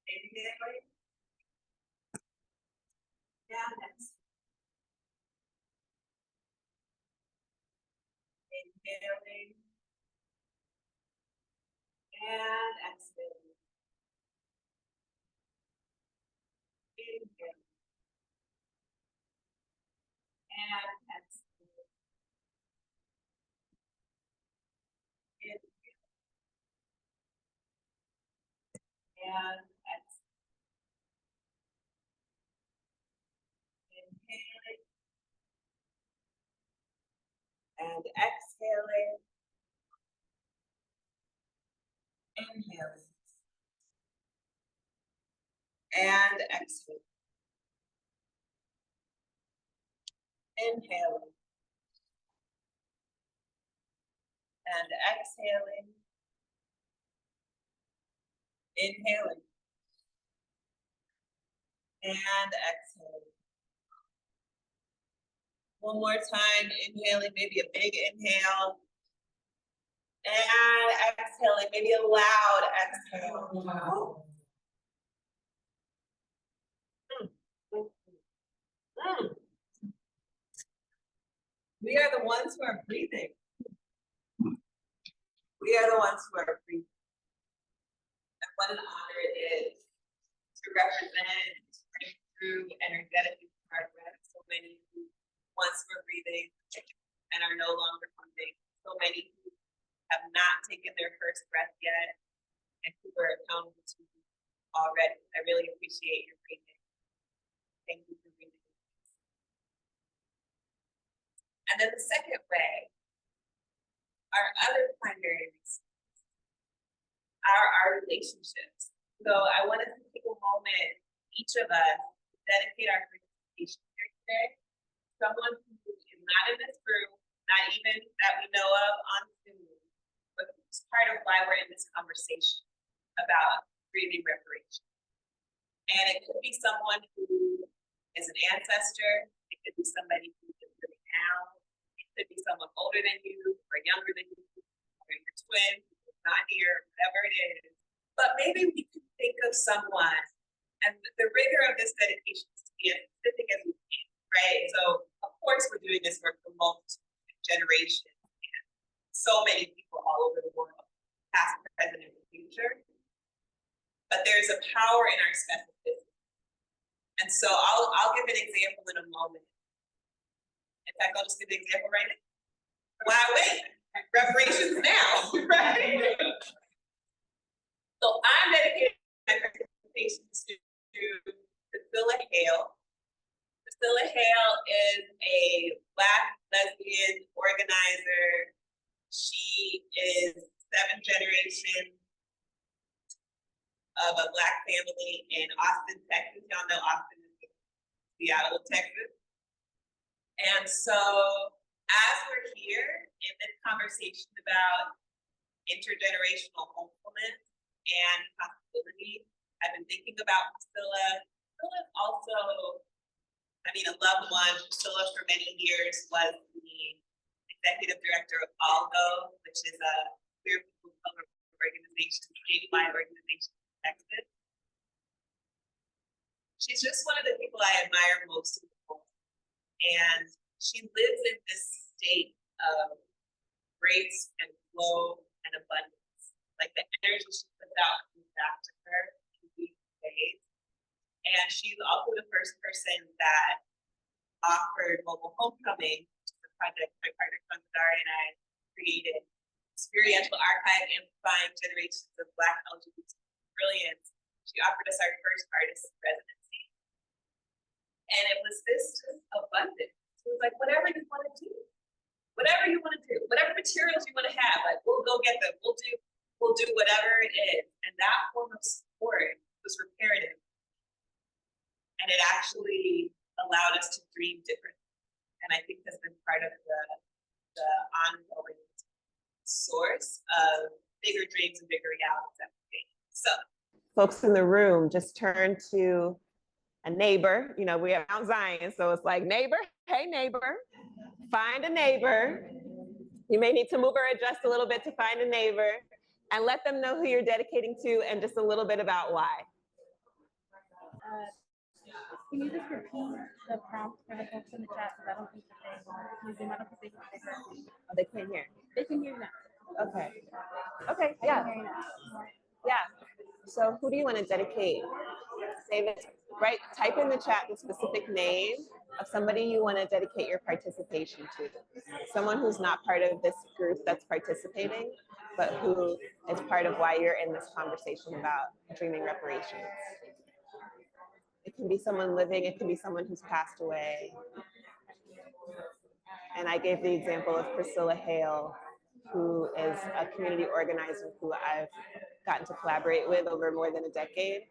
Inhaling. And exhaling. Inhaling. And exhaling. Inhaling. And exhaling. Inhaling. And exhaling. Inhaling. And exhaling. Inhaling. And exhaling. Inhaling. And exhaling. Inhaling. And exhaling. One more time, inhaling, maybe a big inhale. And exhaling, maybe a loud exhale. Wow. We are the ones who are breathing. We are the ones who are breathing. And what an honor it is to represent through energetically our breath. So many who once were breathing and are no longer breathing. So many who have not taken their first breath yet and who are accountable to already. I really appreciate your breathing. Thank you for breathing. And then the second way, our other primary resources are our relationships. So I wanted to take a moment, each of us, to dedicate our participation here today. Someone who is not in this room, not even that we know of on Zoom, but it's part of why we're in this conversation about breathing reparations. And it could be someone who is an ancestor, it could be somebody who is living now, it could be someone older than you or younger than you, or your twin, who's not here, whatever it is. But maybe we can think of someone, and the rigor of this dedication is to be as specific as we can, right? So of course we're doing this work for multiple generations and so many people all over the world, past, present, and future. But there's a power in our specificity. And so I'll give an example in a moment. In fact, I'll just give an example right now. Why wait? Reparations now, right? So I'm dedicating my participation to Priscilla Hale. Priscilla Hale is a Black lesbian organizer. She is 7th generation of a Black family in Austin, Texas. Y'all know Austin is Seattle, Texas. And so as we're here in this conversation about intergenerational hopefulness and possibility, I've been thinking about Priscilla. Priscilla is also, a loved one. Priscilla for many years was the executive director of ALGO, which is a queer people of color organization, statewide organization in Texas. She's just one of the people I admire most in the world. And she lives in this state of grace and flow and abundance. Like the energy she puts out comes back to her in these ways. And she's also the first person that offered Mobile Homecoming, which is a project my partner Kandari and I created, experiential archive amplifying generations of Black LGBT brilliance. She offered us our first artist residency. And it was this just abundance. It was like, whatever you want to do, whatever materials you want to have, like we'll go get them, we'll do whatever it is. And that form of support was reparative. And it actually allowed us to dream differently. And I think has been part of the ongoing source of bigger dreams and bigger realities that we make. So folks in the room, just turn to a neighbor. You know, we have Mount Zion, so it's like, neighbor, hey neighbor, find a neighbor. You may need to move or adjust a little bit to find a neighbor and let them know who you're dedicating to and just a little bit about why. Can you just repeat the prompt for the folks in the chat? Because I don't think that they use them. I don't think they can hear. Oh, they can't hear. They can hear you now. Okay. Okay, I yeah, can hear you now. yeah. So who do you want to dedicate? Say this, right? Type in the chat the specific name of somebody you want to dedicate your participation to. Someone who's not part of this group that's participating, but who is part of why you're in this conversation about dreaming reparations. It can be someone living, it can be someone who's passed away. And I gave the example of Priscilla Hale, who is a community organizer who I've gotten to collaborate with over more than a decade.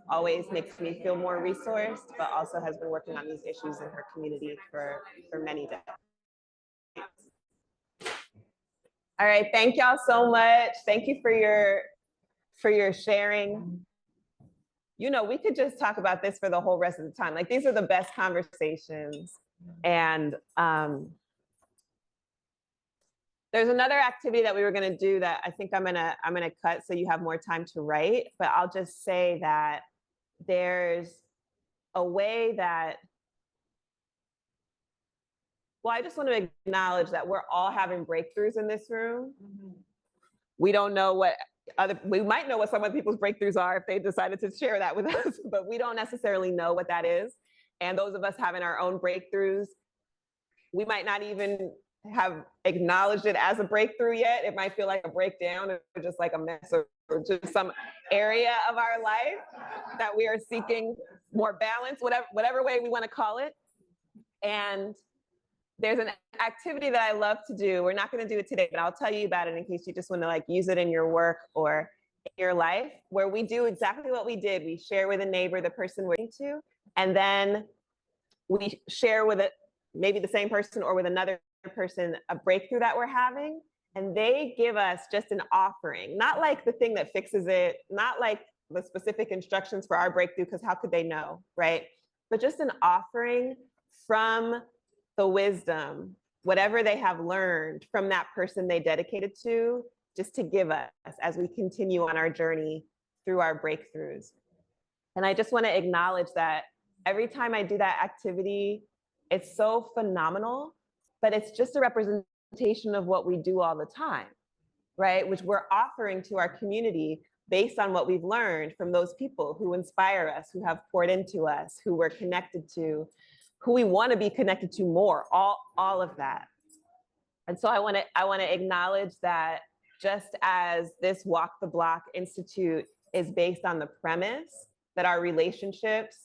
Always makes me feel more resourced, but also has been working on these issues in her community for many decades. All right, thank y'all so much. Thank you for your sharing. You know, we could just talk about this for the whole rest of the time. Like, these are the best conversations. And there's another activity that we were gonna do that I think I'm gonna cut so you have more time to write, but I'll just say that there's a way that, well, I just want to acknowledge that we're all having breakthroughs in this room. We don't know what we might know what some of people's breakthroughs are if they decided to share that with us, but we don't necessarily know what that is. And those of us having our own breakthroughs, we might not even have acknowledged it as a breakthrough yet. It might feel like a breakdown or just like a mess or just some area of our life that we are seeking more balance, whatever way we want to call it. And there's an activity that I love to do. We're not going to do it today, but I'll tell you about it in case you just want to like use it in your work or in your life, where we do exactly what we did. We share with a neighbor the person we're to, and then we share with it, maybe the same person or with another person, a breakthrough that we're having. And they give us just an offering, not like the thing that fixes it, not like the specific instructions for our breakthrough, because how could they know, right? But just an offering from the wisdom, whatever they have learned from that person they dedicated to, just to give us as we continue on our journey through our breakthroughs. And I just want to acknowledge that every time I do that activity, it's so phenomenal, but it's just a representation of what we do all the time, right? Which we're offering to our community based on what we've learned from those people who inspire us, who have poured into us, who we're connected to, who we want to be connected to more, all of that. And so I want to acknowledge that just as this Walk the Block Institute is based on the premise that our relationships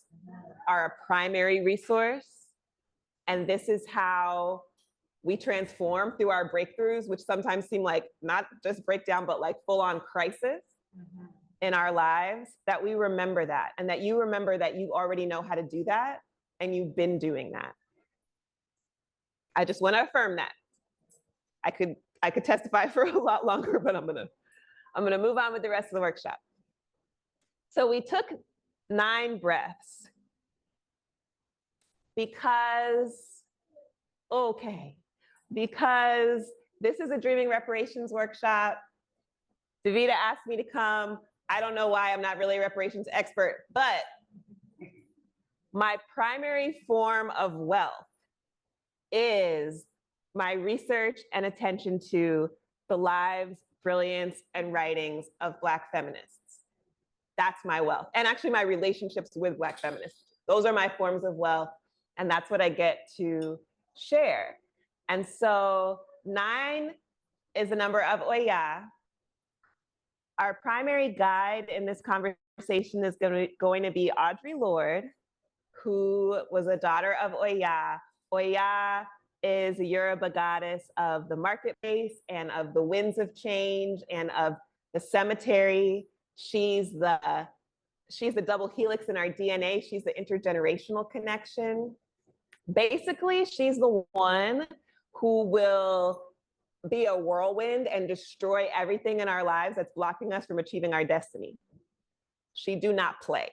are a primary resource, and this is how we transform through our breakthroughs, which sometimes seem like not just breakdown, but like full-on crisis in our lives, that we remember that, and that you remember that you already know how to do that, and you've been doing that. I just want to affirm that. I could testify for a lot longer, but I'm gonna move on with the rest of the workshop. So we took 9 breaths because this is a Dreaming Reparations workshop. Davida asked me to come. I don't know why, I'm not really a reparations expert, but my primary form of wealth is my research and attention to the lives, brilliance, and writings of Black feminists. That's my wealth. And actually my relationships with Black feminists. Those are my forms of wealth, and that's what I get to share. And so 9 is the number of Oya. Our primary guide in this conversation is going to be Audre Lorde, who was a daughter of Oya. Oya is a Yoruba goddess of the marketplace and of the winds of change and of the cemetery. She's the double helix in our DNA. She's the intergenerational connection. Basically, she's the one who will be a whirlwind and destroy everything in our lives that's blocking us from achieving our destiny. She do not play,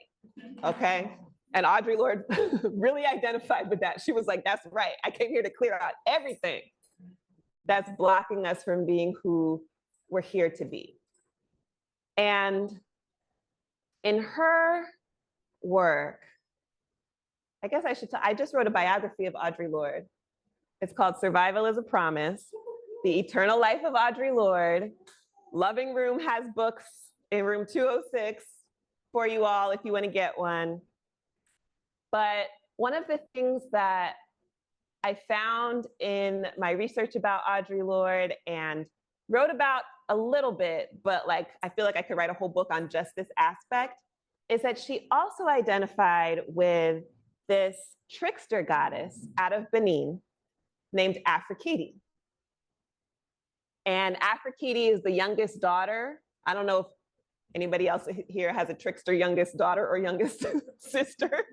okay? And Audre Lorde really identified with that. She was like, that's right. I came here to clear out everything that's blocking us from being who we're here to be. And in her work, I guess I just wrote a biography of Audre Lorde. It's called Survival is a Promise, The Eternal Life of Audre Lorde. Loving Room has books in room 206 for you all if you want to get one. But one of the things that I found in my research about Audre Lorde and wrote about a little bit, but like I feel like I could write a whole book on just this aspect, is that she also identified with this trickster goddess out of Benin named Aphrodite. And Aphrodite is the youngest daughter. I don't know if anybody else here has a trickster youngest daughter or youngest sister.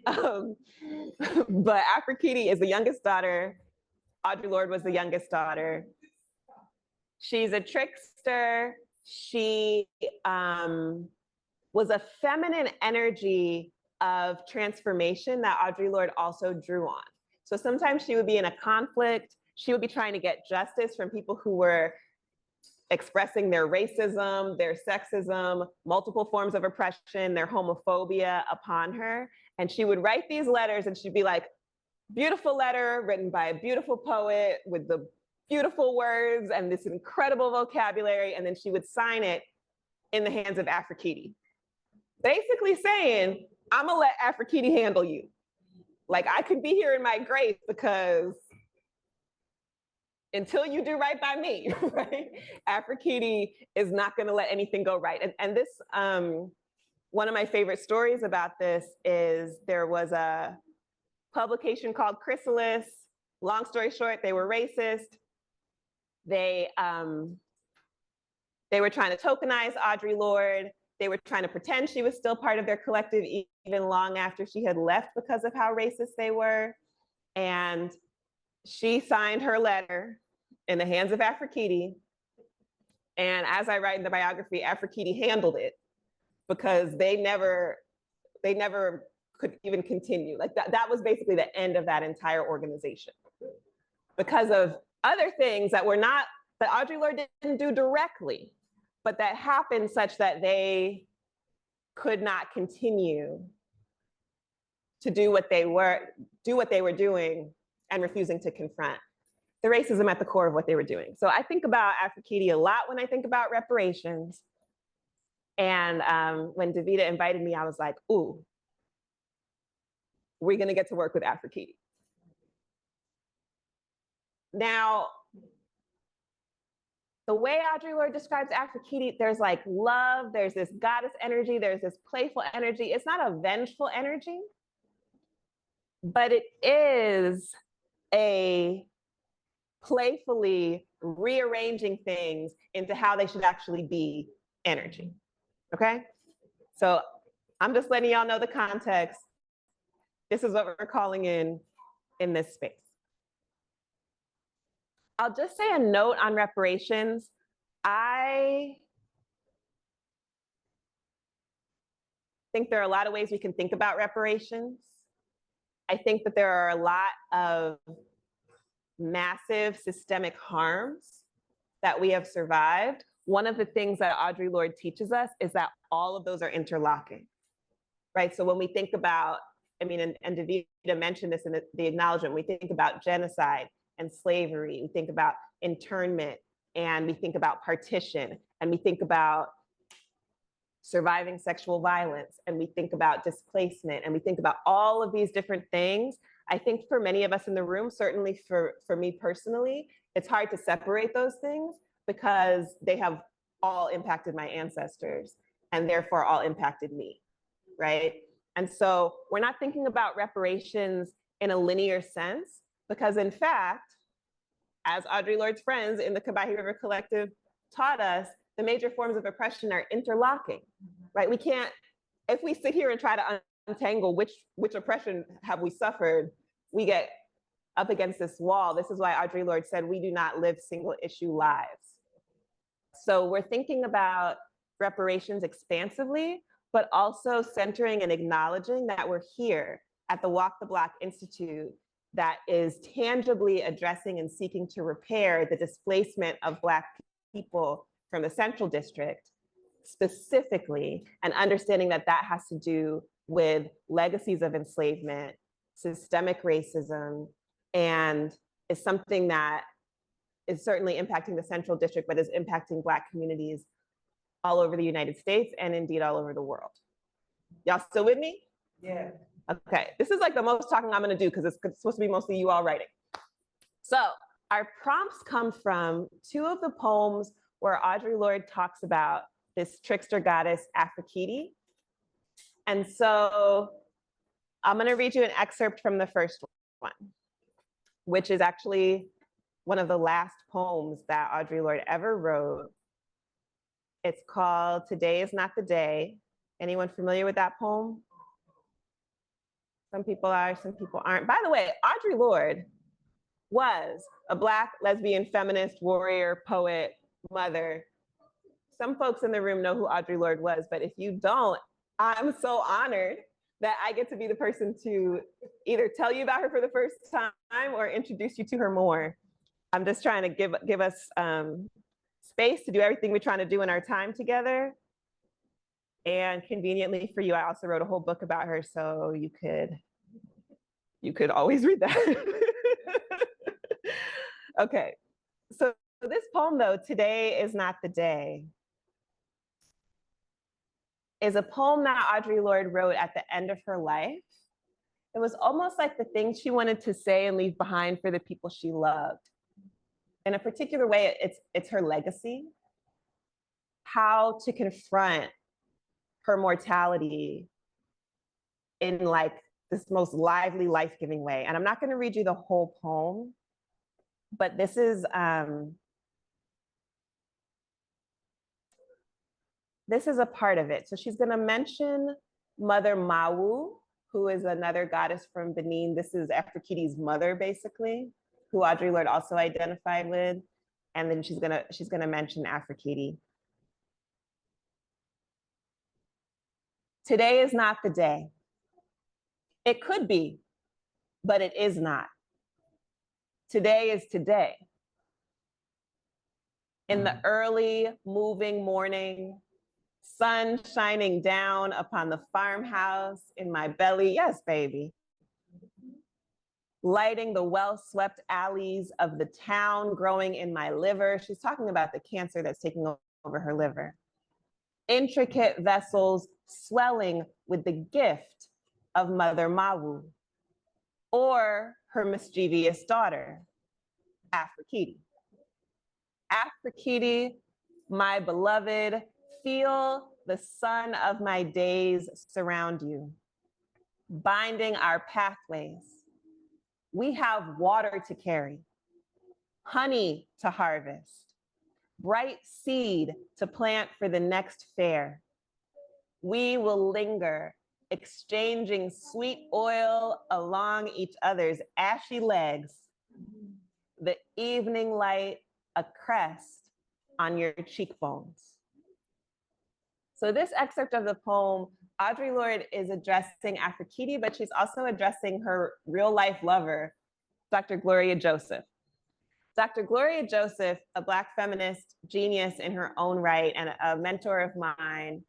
But Aphrodite is the youngest daughter. Audre Lorde was the youngest daughter. She's a trickster. She was a feminine energy of transformation that Audre Lorde also drew on. So sometimes she would be in a conflict. She would be trying to get justice from people who were expressing their racism, their sexism, multiple forms of oppression, their homophobia upon her. And she would write these letters and she'd be like, beautiful letter written by a beautiful poet with the beautiful words and this incredible vocabulary. And then she would sign it in the hands of Aphrodite. Basically saying, I'm gonna let Aphrodite handle you. Like I could be here in my grave because until you do right by me, right? Aphrodite is not gonna let anything go right. And this, one of my favorite stories about this is there was a publication called Chrysalis. Long story short, they were racist. They were trying to tokenize Audre Lorde. They were trying to pretend she was still part of their collective even long after she had left because of how racist they were. And she signed her letter in the hands of Aphrodite. And as I write in the biography, Aphrodite handled it because they never could even continue. Like that was basically the end of that entire organization because of other things that Audre Lorde didn't do directly, but that happened such that they could not continue to do what they were doing and refusing to confront the racism at the core of what they were doing. So I think about Aphrodite a lot when I think about reparations. And when Davida invited me, I was like, ooh, we're gonna get to work with Aphrodite. Now, the way Audre Lorde describes Aphrodite, there's like love, there's this goddess energy, there's this playful energy. It's not a vengeful energy, but it is a playfully rearranging things into how they should actually be energy, okay? So I'm just letting y'all know the context. This is what we're calling in this space. I'll just say a note on reparations. I think there are a lot of ways we can think about reparations. I think that there are a lot of massive systemic harms that we have survived. One of the things that Audre Lorde teaches us is that all of those are interlocking, right? So when we think about, I mean, and Davida mentioned this in the acknowledgement, we think about genocide and slavery, we think about internment, and we think about partition, and we think about surviving sexual violence, and we think about displacement, and we think about all of these different things. I think for many of us in the room, certainly for me personally, it's hard to separate those things because they have all impacted my ancestors and therefore all impacted me, right? And so we're not thinking about reparations in a linear sense, because in fact, as Audre Lorde's friends in the Kabahi River Collective taught us, the major forms of oppression are interlocking, right? We can't, if we sit here and try to untangle which oppression have we suffered, we get up against this wall. This is why Audre Lorde said, we do not live single issue lives. So we're thinking about reparations expansively, but also centering and acknowledging that we're here at the Walk the Block Institute that is tangibly addressing and seeking to repair the displacement of Black people from the Central District specifically, and understanding that that has to do with legacies of enslavement, systemic racism, and is something that is certainly impacting the Central District, but is impacting Black communities all over the United States and indeed all over the world. Y'all still with me? Yeah. Okay, this is like the most talking I'm gonna do because it's supposed to be mostly you all writing. So our prompts come from two of the poems where Audre Lorde talks about this trickster goddess Aphrodite. And so I'm gonna read you an excerpt from the first one, which is actually one of the last poems that Audre Lorde ever wrote. It's called Today Is Not the Day. Anyone familiar with that poem? Some people are, some people aren't. By the way, Audre Lorde was a Black, lesbian, feminist, warrior, poet, mother. Some folks in the room know who Audre Lorde was, but if you don't, I'm so honored that I get to be the person to either tell you about her for the first time or introduce you to her more. I'm just trying to give us space to do everything we're trying to do in our time together. And conveniently for you, I also wrote a whole book about her, so you could always read that. Okay, so this poem though, Today Is Not the Day, is a poem that Audre Lorde wrote at the end of her life. It was almost like the things she wanted to say and leave behind for the people she loved. In a particular way, it's her legacy, how to confront her mortality in like this most lively, life-giving way. And I'm not gonna read you the whole poem, but this is a part of it. So she's gonna mention Mother Mawu, who is another goddess from Benin. This is Aphrodite's mother, basically, who Audre Lorde also identified with. And then she's gonna mention Aphrodite. Today is not the day. It could be, but it is not. Today is today. In the early moving morning, sun shining down upon the farmhouse in my belly, yes, baby. Lighting the well-swept alleys of the town growing in my liver. She's talking about the cancer that's taking over her liver. Intricate vessels swelling with the gift of Mother Mawu, or her mischievous daughter, Aphrodite. Aphrodite, my beloved, feel the sun of my days surround you, binding our pathways. We have water to carry, honey to harvest, bright seed to plant for the next fair. We will linger, exchanging sweet oil along each other's ashy legs, the evening light a crest on your cheekbones. So this excerpt of the poem, Audre Lorde is addressing Aphrodite, but she's also addressing her real life lover, Dr. Gloria Joseph. Dr. Gloria Joseph, a Black feminist genius in her own right and a mentor of mine,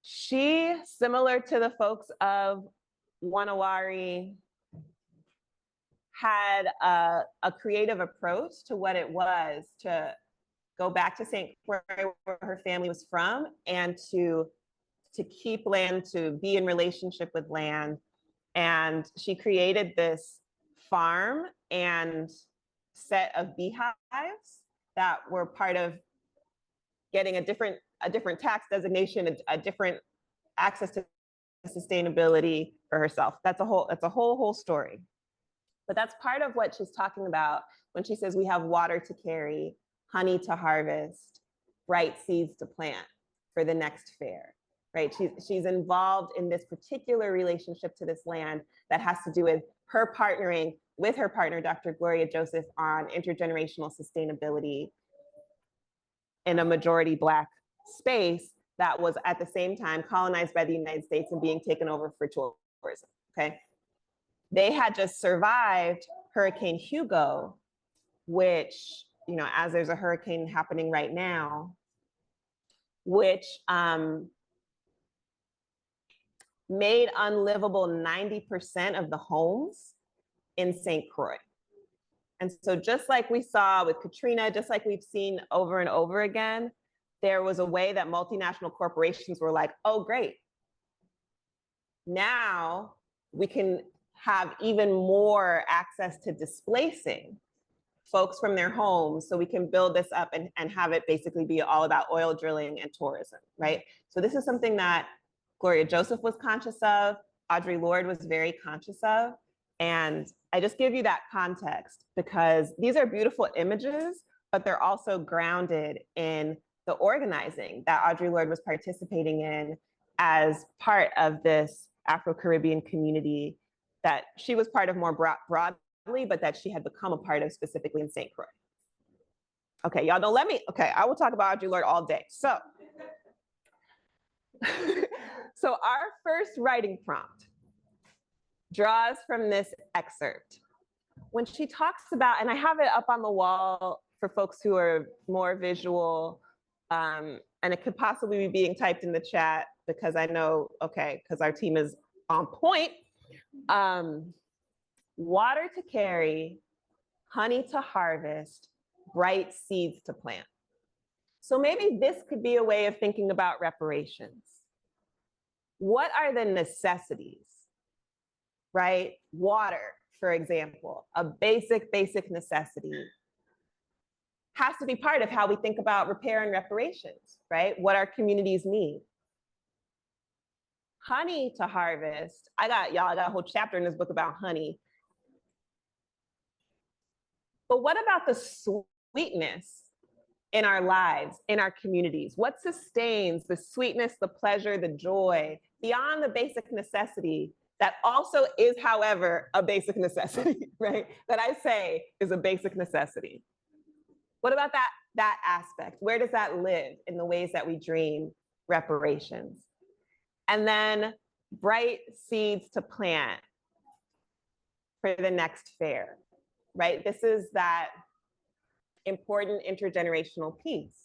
she, similar to the folks of Wa Na Wari, had a creative approach to what it was to go back to St. Croix, where her family was from, and to keep land, to be in relationship with land. And she created this farm and set of beehives that were part of getting a different tax designation, a different access to sustainability for herself. That's a whole story. But that's part of what she's talking about when she says we have water to carry, honey to harvest, bright seeds to plant for the next fair, right? She's involved in this particular relationship to this land that has to do with her partnering with her partner, Dr. Gloria Joseph, on intergenerational sustainability in a majority Black space that was at the same time colonized by the United States and being taken over for tourism, okay? They had just survived Hurricane Hugo, which, you know, as there's a hurricane happening right now, which made unlivable 90% of the homes in St. Croix. And so just like we saw with Katrina, just like we've seen over and over again, there was a way that multinational corporations were like, oh, great. Now we can have even more access to displacing folks from their homes, so we can build this up and have it basically be all about oil drilling and tourism, right? So this is something that Gloria Joseph was conscious of, Audre Lorde was very conscious of, and I just give you that context because these are beautiful images, but they're also grounded in the organizing that Audre Lorde was participating in as part of this Afro-Caribbean community that she was part of more broadly, but that she had become a part of specifically in St. Croix. Okay, y'all don't let me, okay, I will talk about Audre Lorde all day. So, so our first writing prompt draws from this excerpt. When she talks about, and I have it up on the wall for folks who are more visual, and it could possibly be being typed in the chat because I know, okay, because our team is on point. Water to carry, honey to harvest, bright seeds to plant. So maybe this could be a way of thinking about reparations. What are the necessities, right? Water, for example, a basic necessity, has to be part of how we think about repair and reparations, right? What our communities need. Honey to harvest, I got a whole chapter in this book about honey. But what about the sweetness in our lives, in our communities? What sustains the sweetness, the pleasure, the joy beyond the basic necessity that also is, however, a basic necessity, right? That I say is a basic necessity. What about that aspect? Where does that live in the ways that we dream reparations? And then bright seeds to plant for the next fair, right? This is that important intergenerational piece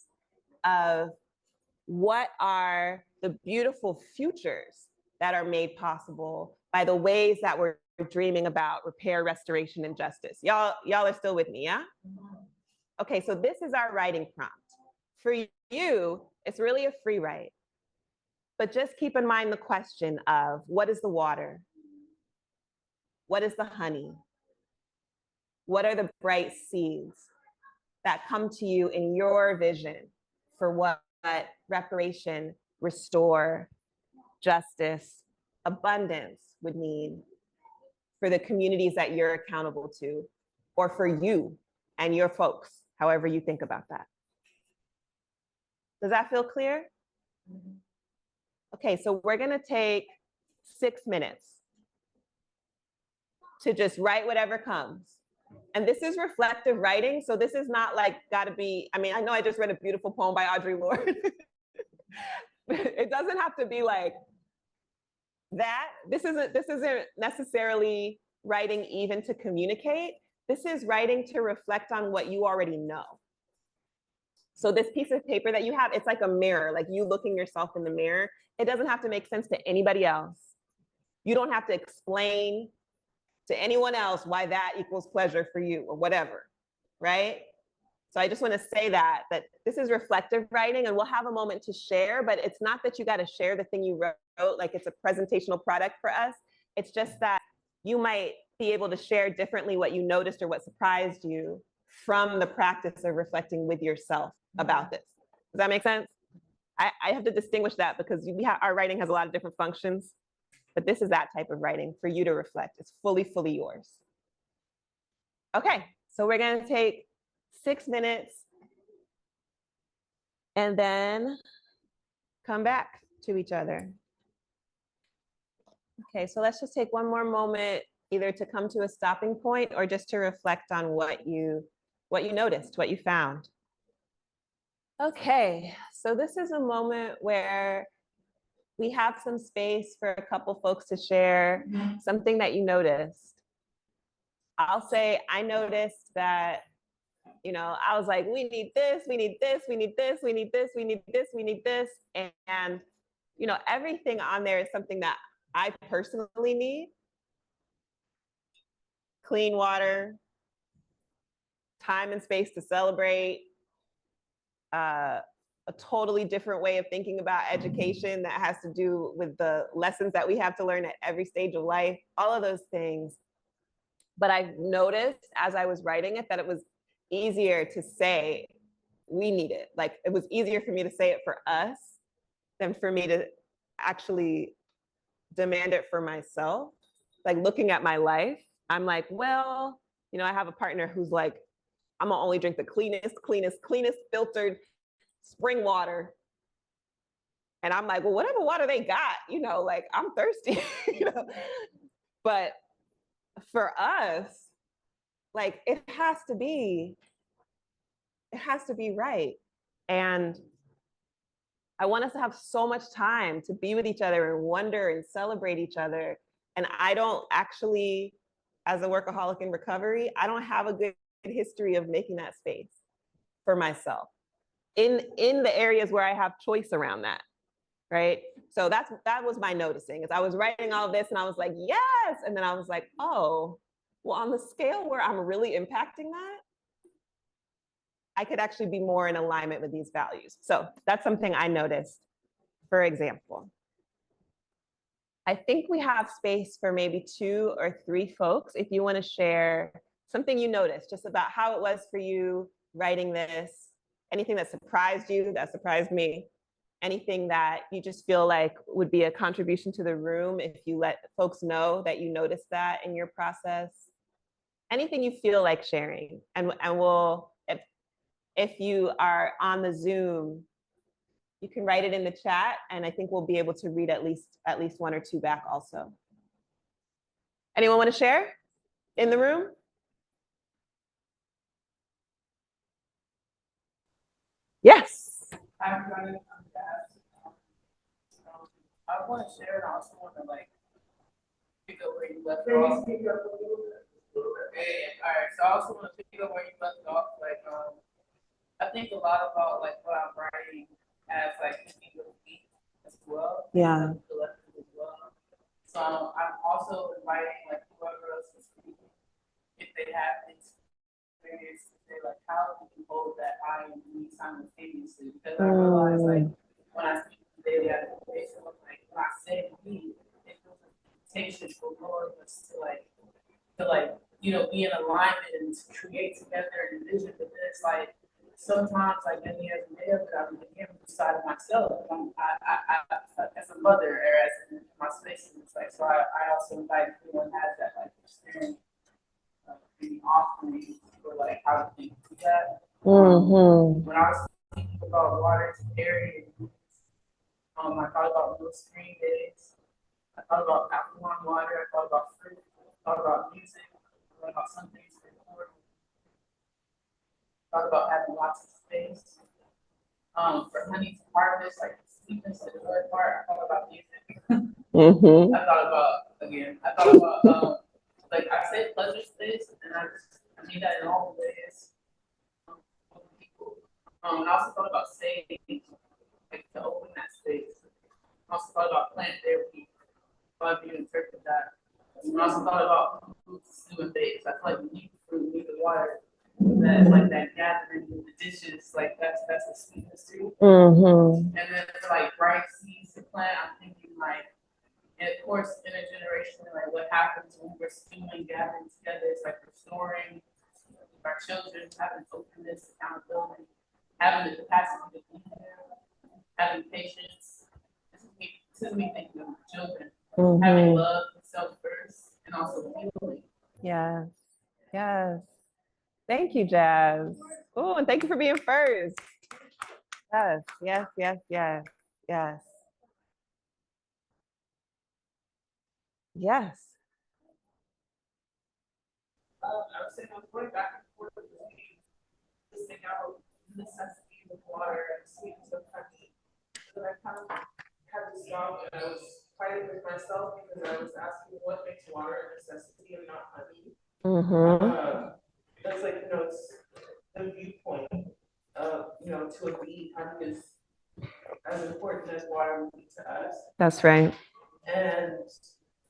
of what are the beautiful futures that are made possible by the ways that we're dreaming about repair, restoration, and justice. Y'all are still with me, yeah? Okay, so this is our writing prompt. For you, it's really a free write, but just keep in mind the question of what is the water? What is the honey? What are the bright seeds that come to you in your vision for what reparation, restore, justice, abundance would mean for the communities that you're accountable to, or for you and your folks, however you think about that. Does that feel clear? Okay, so we're gonna take 6 minutes to just write whatever comes. And this is reflective writing, so this is not like gotta be, I mean, I know I just read a beautiful poem by Audre Lorde. It doesn't have to be like that. This isn't necessarily writing even to communicate. This is writing to reflect on what you already know. So this piece of paper that you have, it's like a mirror, like you looking yourself in the mirror. It doesn't have to make sense to anybody else. You don't have to explain to anyone else why that equals pleasure for you or whatever, right? So I just want to say that this is reflective writing, and we'll have a moment to share, but it's not that you got to share the thing you wrote, like it's a presentational product for us. It's just that you might be able to share differently what you noticed or what surprised you from the practice of reflecting with yourself about this. Does that make sense? I have to distinguish that because our writing has a lot of different functions, but this is that type of writing for you to reflect. It's fully yours. Okay, so we're gonna take 6 minutes and then come back to each other. Okay, so let's just take one more moment, either to come to a stopping point or just to reflect on what you noticed, what you found. Okay, so this is a moment where we have some space for a couple folks to share something that you noticed. I'll say I noticed that, I was like, we need this, we need this, we need this, we need this, we need this, we need this. And everything on there is something that I personally need: clean water, time and space to celebrate, a totally different way of thinking about education that has to do with the lessons that we have to learn at every stage of life, all of those things. But I noticed as I was writing it that it was easier to say we need it. Like, it was easier for me to say it for us than for me to actually demand it for myself. Like, looking at my life, I'm like, well, you know, I have a partner who's like, I'm gonna only drink the cleanest filtered spring water. And I'm like, well, whatever water they got, you know, like, I'm thirsty, you know. But for us, like, it has to be right. And I want us to have so much time to be with each other and wonder and celebrate each other. And I don't actually, as a workaholic in recovery, I don't have a good history of making that space for myself in the areas where I have choice around that, right? So that was my noticing. As I was writing all of this and I was like, yes. And then I was like, oh, well, on the scale where I'm really impacting that, I could actually be more in alignment with these values. So that's something I noticed, for example. I think we have space for maybe 2 or 3 folks if you want to share something you noticed just about how it was for you writing this, anything that surprised you, that surprised me, anything that you just feel like would be a contribution to the room if you let folks know that you noticed that in your process, anything you feel like sharing. And we'll, if you are on the Zoom, you can write it in the chat, and I think we'll be able to read at least 1 or 2 back also. Anyone want to share in the room? Yes. I want to share, and I also want to like pick up where you left off. Yeah, all right. So I also want to pick up where you left off. Like, I think a lot about like what I'm writing as like thinking of me as well. Yeah. Collective as well. So I'm also inviting like whoever else is speaking, if they have experience, to say like how do you hold that I and me simultaneously? Because I realize like when I speak to daily application, like when I say we, it feels like invitation for more of us to like you know be in alignment and to create together and vision. But then it's like sometimes like in the other day, I'm again beside of myself. As a mother or as in my space, it's like so. I also invite everyone who has that like experience, maybe offering for like how to think through that. When I was thinking about water to dairy, I thought about no screen days. I thought about alkaline water. I thought about fruit. I thought about music. I thought about some things to record. I thought about having lots of space. For honey to harvest, like the sweetness of the word part, I thought about music. I thought about like I said pleasure space, and I mean that in all ways. People. And I also thought about saving, like to open that space. I also thought about plant therapy, how do you interpret that? And I also thought about fruits and things. I feel like we need fruit, we need the water. That like that gathering with the dishes, like that's the sweetness too. And then like bright seeds to plant, I'm thinking like, and of course intergenerationally, like what happens when we're stewing, gathering together, it's like restoring our children, having openness, accountability, having the capacity to be there, having patience. This is me thinking of children, having love, self first, and also healing. Yes. Yes. Thank you, Jazz. Oh, and thank you for being first. Yes, yes, yes, yes, yes. Yes. I was saying I was going back and forth between listing out the necessity of water and sweetness of honey. But I kind of had to stop, and I was fighting with myself because I was asking what makes water a necessity and not honey. It's like, you know, it's the viewpoint of, you know, to a bee, honey is as important as water would be to us. That's right. And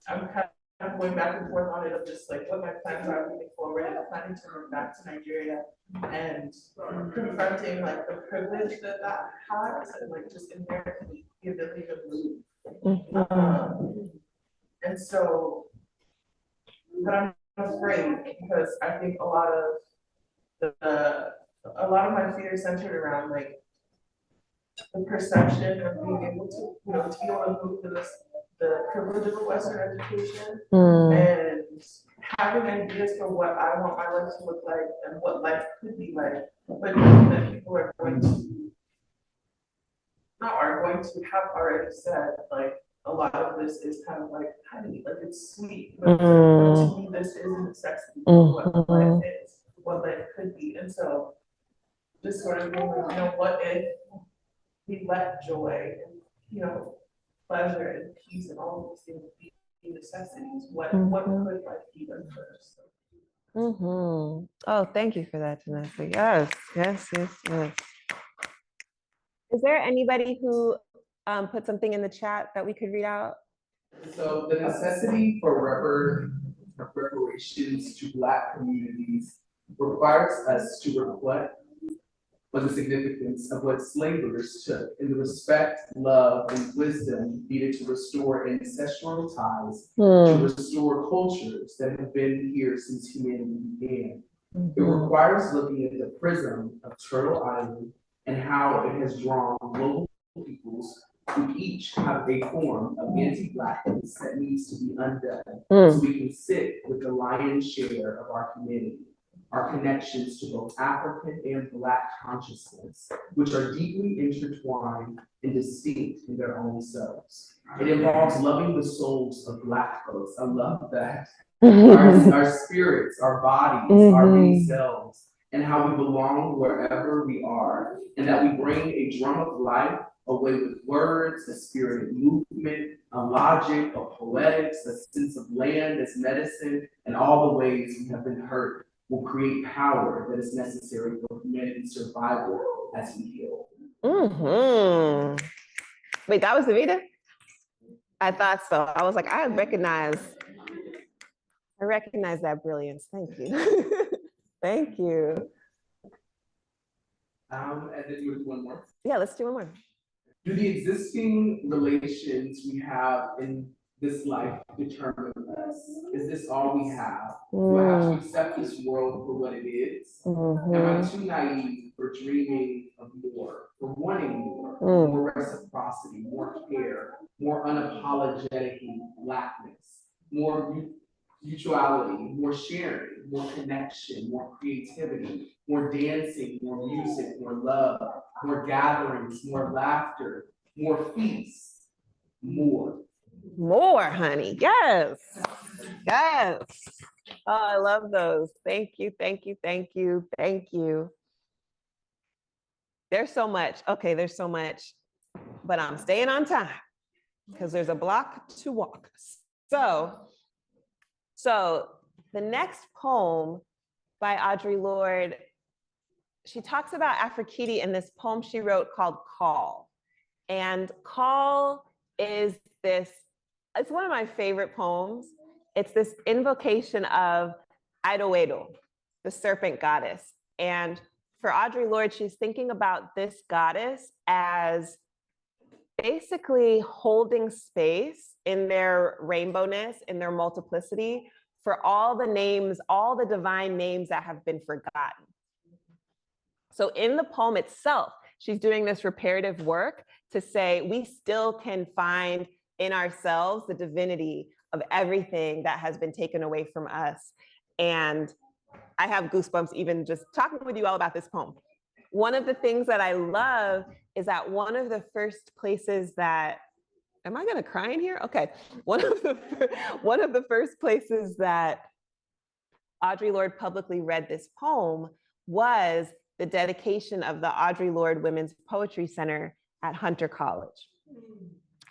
I'm kind of going back and forth on it of just like what my plans are moving forward, and planning to move back to Nigeria and confronting like the privilege that that has, and like just inherently the ability to move. And so, but I'm afraid because I think a lot of my fear is centered around like the perception of being able to, to be able to move to the privilege of a Western education and having ideas for what I want my life to look like and what life could be like, but knowing that people are going to, have already said, like, a lot of this is kind of like honey, like it's sweet, but to me, this is a necessity for what life is, what life could be. And so, just sort of being like, what if we let joy and, pleasure and peace and all of these things be necessities? What could life be then first? Oh, thank you for that, Janessa. Yes. Is there anybody who put something in the chat that we could read out? So the necessity for reparations to Black communities requires us to reflect on the significance of what slavers took in the respect, love, and wisdom needed to restore ancestral ties, to restore cultures that have been here since humanity began. It requires looking at the prism of Turtle Island and how it has drawn global peoples who each have a form of anti-Blackness that needs to be undone, so we can sit with the lion's share of our humanity. Our connections to both African and Black consciousness, which are deeply intertwined and distinct in their own selves. It involves loving the souls of Black folks. I love that. Our spirits, our bodies, our many selves, and how we belong wherever we are, and that we bring a drum of life, a way with words, a spirited movement, a logic, a poetics, a sense of land as medicine, and all the ways we have been hurt will create power that is necessary for humanity's survival as we heal. Wait, that was Davida? I thought so. I was like, I recognize that brilliance. Thank you. Thank you. And then do one more. Yeah, let's do one more. Do the existing relations we have in this life determine us? Is this all we have? Do I have to accept this world for what it is? Am I too naive for dreaming of more, for wanting more reciprocity, more care, more unapologetically Blackness, more mutuality, more sharing, more connection, more creativity, more dancing, more music, more love, more gatherings, more laughter, more feasts, more. More, honey. Yes. Oh, I love those. Thank you. There's so much. Okay, there's so much, but I'm staying on time because there's a block to walk. So the next poem by Audre Lorde, she talks about Aphrodite in this poem she wrote called Call. And Call is it's one of my favorite poems. It's this invocation of Idoedo, the serpent goddess. And for Audre Lorde, she's thinking about this goddess as basically holding space in their rainbowness, in their multiplicity, for all the names, all the divine names that have been forgotten. So in the poem itself, she's doing this reparative work to say we still can find in ourselves the divinity of everything that has been taken away from us. And I have goosebumps even just talking with you all about this poem. One of the things that I love is that one of the first places that, am I gonna cry in here? Okay. One of the first places that Audre Lorde publicly read this poem was the dedication of the Audre Lorde Women's Poetry Center at Hunter College.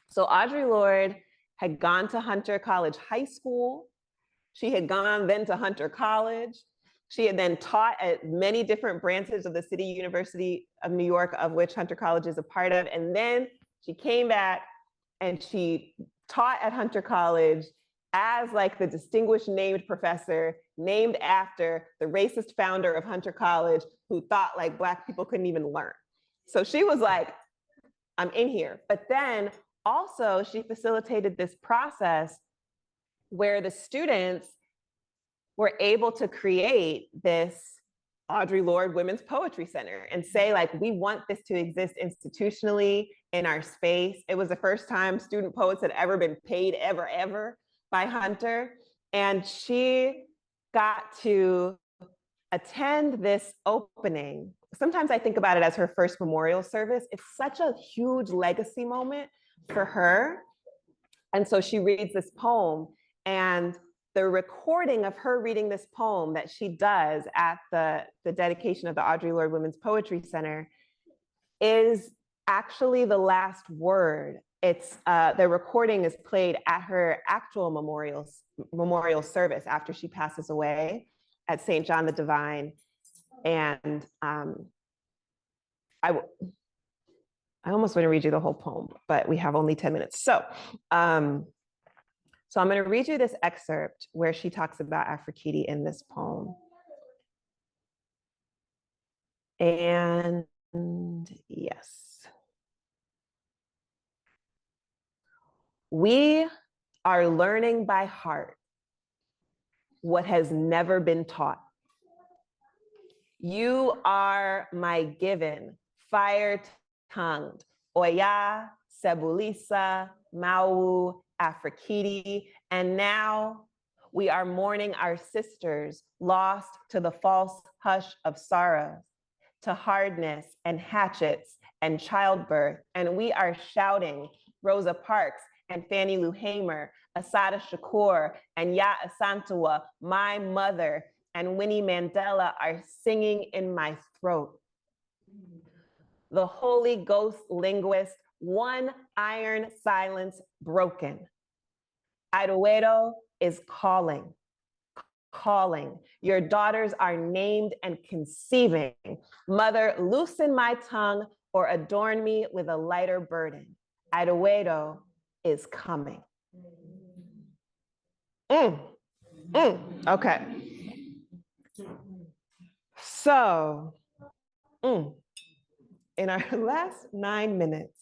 So Audre Lorde had gone to Hunter College High School. She had gone then to Hunter College. She had then taught at many different branches of the City University of New York, of which Hunter College is a part of. And then she came back and she taught at Hunter College as like the distinguished named professor named after the racist founder of Hunter College who thought like Black people couldn't even learn. So she was like, I'm in here. But then also she facilitated this process where the students were able to create this Audre Lorde Women's Poetry Center and say like, we want this to exist institutionally in our space. It was the first time student poets had ever been paid ever by Hunter. And she got to attend this opening. Sometimes I think about it as her first memorial service. It's such a huge legacy moment for her. And so she reads this poem, and the recording of her reading this poem that she does at the dedication of the Audre Lorde Women's Poetry Center is actually the last word. It's the recording is played at her actual memorial service after she passes away at St. John the Divine. And I almost want to read you the whole poem, but we have only 10 minutes. So I'm going to read you this excerpt where she talks about Afrikiti in this poem. And yes. We are learning by heart what has never been taught. You are my given, fire-tongued, Oya, Sebulisa, Mau, Afrikiti, and now we are mourning our sisters lost to the false hush of sorrow, to hardness and hatchets and childbirth, and we are shouting Rosa Parks and Fannie Lou Hamer, Assata Shakur and Ya Asantewaa, my mother, and Winnie Mandela are singing in my throat. The Holy Ghost linguist, one iron silence broken. Idoedo is calling. Your daughters are named and conceiving. Mother, loosen my tongue or adorn me with a lighter burden. Idoedo is coming. Okay. So, in our last 9 minutes,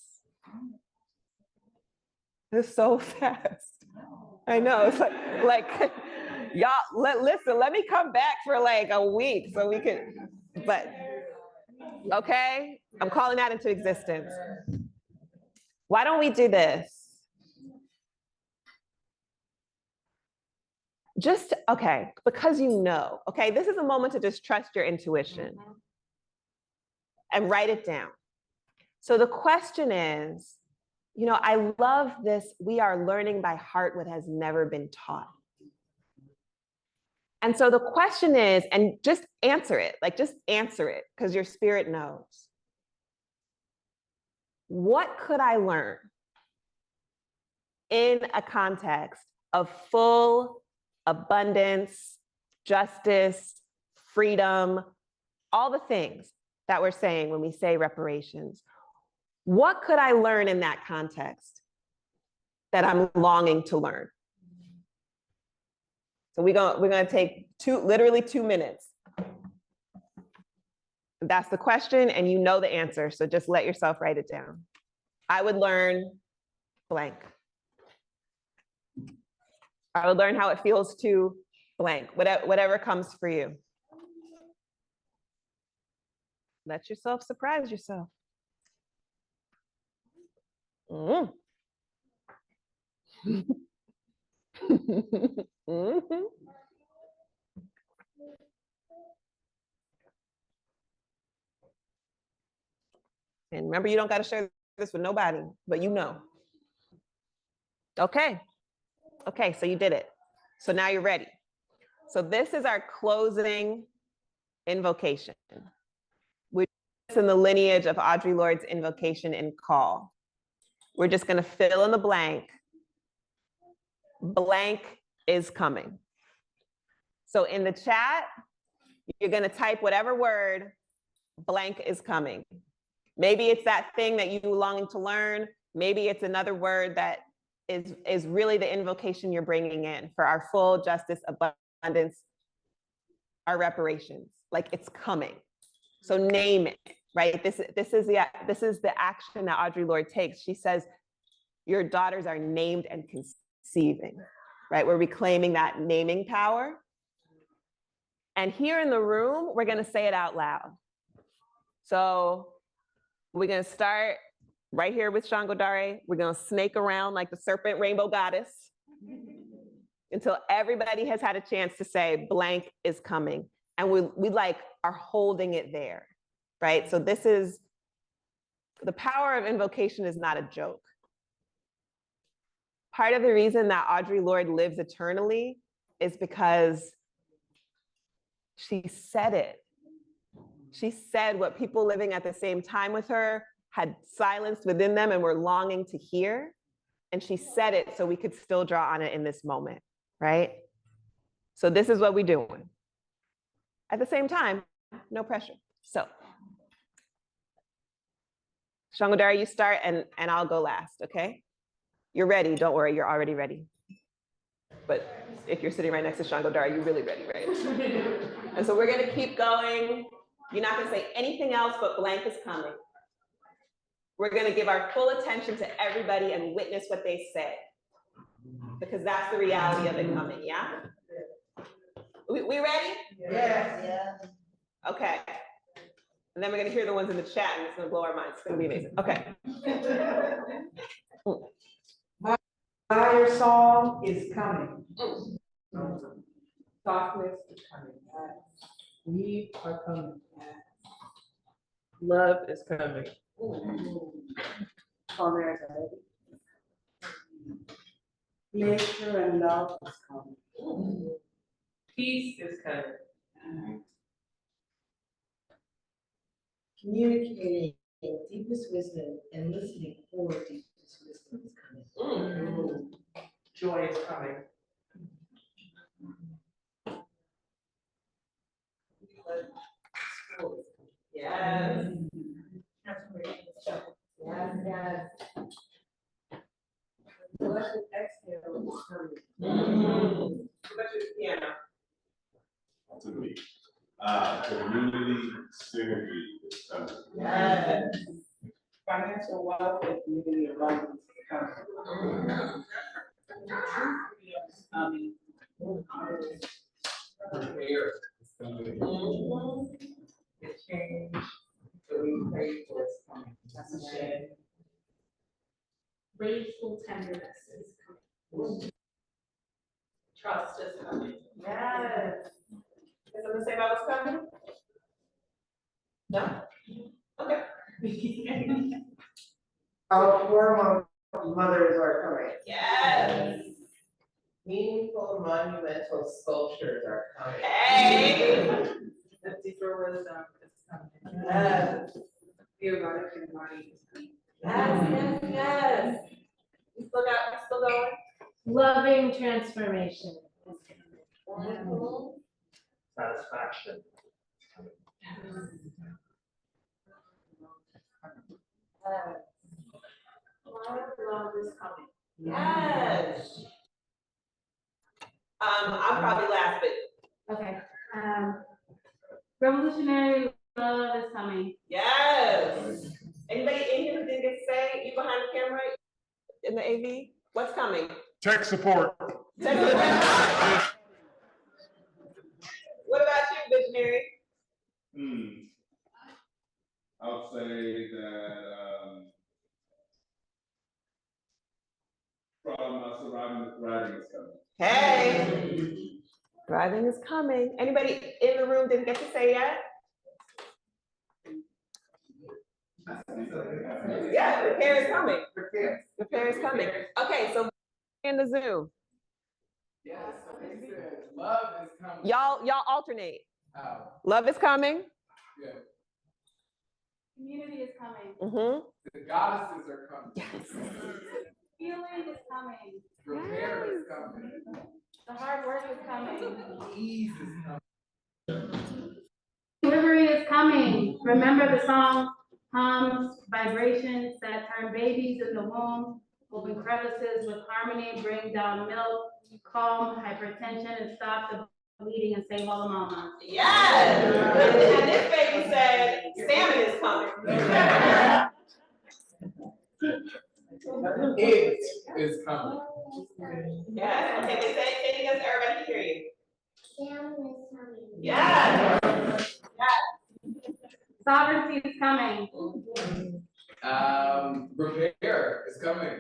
it's so fast. I know, it's like y'all, listen, let me come back for like a week so we can, but, okay, I'm calling that into existence. Why don't we do this? Just, okay, because you know, okay, this is a moment to just trust your intuition and write it down. So the question is, you know, I love this, we are learning by heart what has never been taught. And so the question is, and just answer it, like just answer it, because your spirit knows. What could I learn in a context of full abundance, justice, freedom, all the things that we're saying when we say reparations? What could I learn in that context that I'm longing to learn? So we're gonna take literally 2 minutes. That's the question, and you know the answer, so just let yourself write it down. I would learn blank. I would learn how it feels to blank, whatever comes for you. Let yourself surprise yourself. And remember, you don't got to share this with nobody, but you know. Okay, so you did it. So now you're ready. So this is our closing invocation. We're just in the lineage of Audre Lorde's invocation and call. We're just gonna fill in the blank. Blank is coming. So in the chat, you're gonna type whatever word, blank is coming. Maybe it's that thing that you're longing to learn. Maybe it's another word that is really the invocation you're bringing in for our full justice, abundance, our reparations. Like it's coming. So name it, right? This is the action that Audre Lorde takes. She says, your daughters are named and conceiving, right? We're reclaiming that naming power. And here in the room, we're gonna say it out loud. So we're gonna start right here with Shangodare. We're gonna snake around like the serpent rainbow goddess until everybody has had a chance to say blank is coming. And we like are holding it there, right? So this is, the power of invocation is not a joke. Part of the reason that Audre Lorde lives eternally is because she said it. She said what people living at the same time with her had silenced within them and were longing to hear. And she said it so we could still draw on it in this moment, right? So this is what we're doing. At the same time, no pressure. So, Shangodare, you start and I'll go last, okay? You're ready, don't worry, you're already ready. But if you're sitting right next to Shangodare, you're really ready, right? And so we're gonna keep going. You're not gonna say anything else but blank is coming. We're gonna give our full attention to everybody and witness what they say. Because that's the reality of it coming, yeah? We ready? Yes. Okay. And then we're gonna hear the ones in the chat and it's gonna blow our minds. It's gonna be amazing. Okay. Fire song is coming. Softness is coming. We are coming. Love is coming. Nature and love is coming. Peace is coming. Communicating deepest wisdom and listening for deepest wisdom is coming. Joy is coming. Yes. Yes. Blessed exhale is coming. Piano. To me. Community synergy is coming. Yes. Financial wealth and community abundance is coming. Prepare. The change that we pray for is coming. That's a shame. Grateful tenderness is coming. Trust is coming. Yes. Is someone say about what's coming? No? Okay. Our former mothers are coming. Yes. Meaningful monumental sculptures are coming. Hey. The deeper wisdom is coming. Yes. The erotic and money is coming. Yes. You still going? Loving transformation is coming. Satisfaction. Love is coming. Yes. I'll probably laugh, but Okay. Revolutionary love is coming. yes. Anybody in here who didn't get to say, you behind the camera in the AV? What's coming? Tech support. What about you, visionary? I'll say that from surviving the thriving is coming. Hey. Thriving is coming. Anybody in the room didn't get to say yet? Yeah, repair is coming. Repair is coming. Okay, so in the Zoom. Yes, so they said love is coming. Y'all alternate. Oh, Love is coming. good. Community is coming. Mm-hmm. The goddesses are coming. Yes. Healing is coming. Repair is coming. The hard work is coming. Ease is coming. Delivery is coming. Remember the song, hums, vibrations that turn babies in the womb open crevices with harmony, bring down milk, calm hypertension, and stop the bleeding and save all the mamas. Yes. And this baby said, salmon is coming. It is coming. Yes. Okay, they say it again so everybody can hear you. Salmon is coming. Yes. Sovereignty is coming. Repair is coming.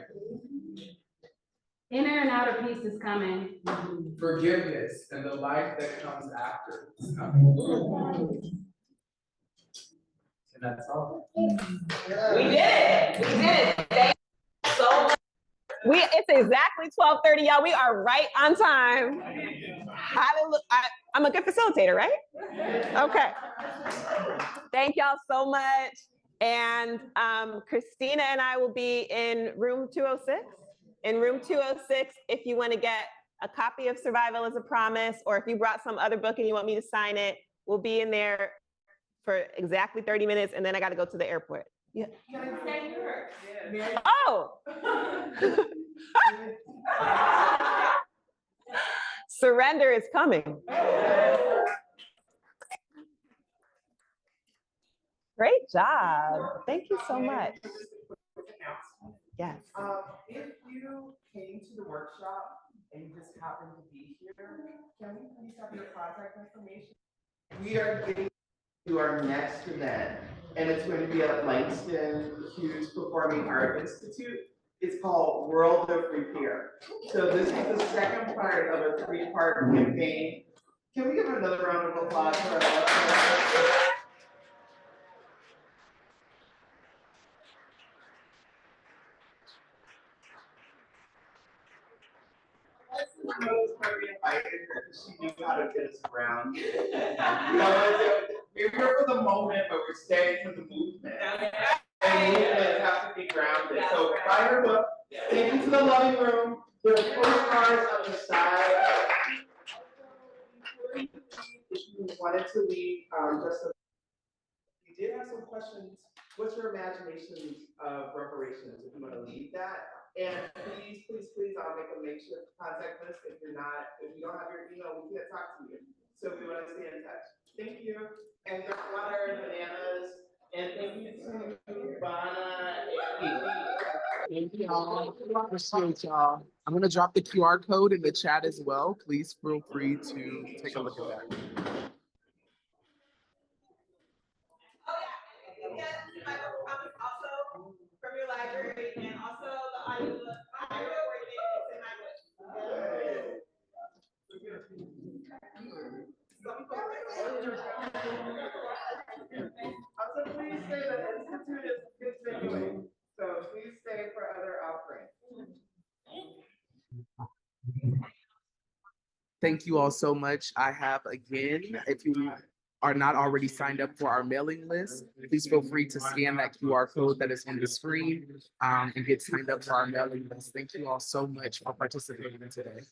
Inner and outer peace is coming. Forgiveness and the life that comes after is coming. And that's all. We did it. We did it. Thank you so much. It's exactly 12:30, y'all. We are right on time. Hallelujah. I'm a good facilitator, right? Okay. Thank y'all so much. And Christina and I will be in room 206. In room 206, if you want to get a copy of Survival is a Promise, or if you brought some other book and you want me to sign it, we'll be in there for exactly 30 minutes, and then I got to go to the airport. Yeah. Oh. Surrender is coming. Great job. Thank you so much. Yes. If you came to the workshop and you just happened to be here, can we please have your contact information? We are getting to our next event, and it's going to be at Langston Hughes Performing Art Institute. It's called World of Repair. So this is the second part of a three-part campaign. Can we give another round of applause for our She knew how to get us around. You know, we're here for the moment, but we're staying for the movement. And movements have to be grounded. So buy her book, take it to the living room. There's postcards on the side. If you wanted to leave, you did have some questions. What's your imagination of reparations? If you want to leave that. And please, I'll make sure to contact us if you don't have your email, we can't talk to you. So we want to stay in touch. Thank you. And there's water and bananas. And thank you to Wa Na Wari. Thank y'all. Appreciate y'all. I'm gonna drop the QR code in the chat as well. Please feel free to take a look at that. Also from your library, and also the audiobook. I recorded it. It's in my book. Also, please say the Institute is continuing. So please stay for other offerings. Thank you all so much. I have again, if you are not already signed up for our mailing list, please feel free to scan that QR code that is on the screen and get signed up for our mailing list. Thank you all so much for participating today.